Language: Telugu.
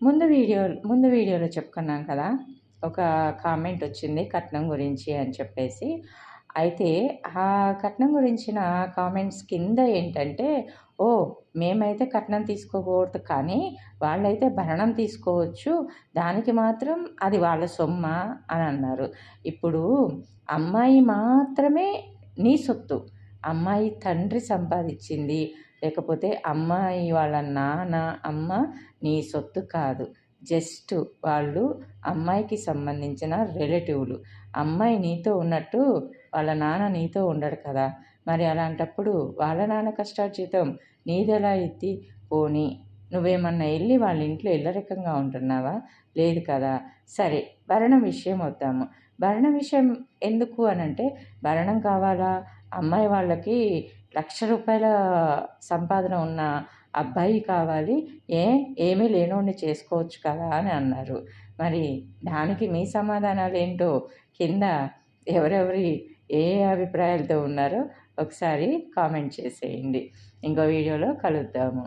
ముందు వీడియోలో చెప్పుకున్నాం కదా, ఒక కామెంట్ వచ్చింది కట్నం గురించి అని చెప్పేసి. అయితే ఆ కట్నం గురించిన కామెంట్స్ కింద ఏంటంటే, ఓహ్! మేమైతే కట్నం తీసుకోకూడదు కానీ వాళ్ళైతే భరణం తీసుకోవచ్చు. దానికి మాత్రం అది వాళ్ళ సొమ్మా అని అన్నారు. ఇప్పుడు అమ్మాయి మాత్రమే నీ సొత్తు. అమ్మాయి తండ్రి సంపాదించింది, లేకపోతే అమ్మాయి వాళ్ళ నాన్న, అమ్మ నీ సొత్తు కాదు. జస్ట్ వాళ్ళు అమ్మాయికి సంబంధించిన రిలేటివ్‌లు. అమ్మాయి నీతో ఉన్నట్టు వాళ్ళ నాన్న నీతో ఉండడు కదా! మరి అలాంటప్పుడు వాళ్ళ నాన్న కష్టార్జితం నీదెలా అయిద్ది? పోనీ నువ్వేమన్నా ఎళ్లి వాళ్ళ ఇంట్లో ఇల్లరికంగా ఉంటున్నావా? లేదు కదా! సరే, భరణం విషయం వద్దాము. భరణం విషయం ఎందుకు అనంటే, భరణం కావాలా? అమ్మాయి వాళ్ళకి రూ. 1,00,000 సంపాదన ఉన్న అబ్బాయి కావాలి. ఏమీ లేనోడిని చేసుకోవచ్చు కదా అని అన్నారు. మరి దానికి మీ సమాధానాలేంటో కింద ఎవరెవరి ఏ అభిప్రాయాలతో ఉన్నారో ఒకసారి కామెంట్ చేసేయండి. ఇంకో వీడియోలో కలుద్దాము.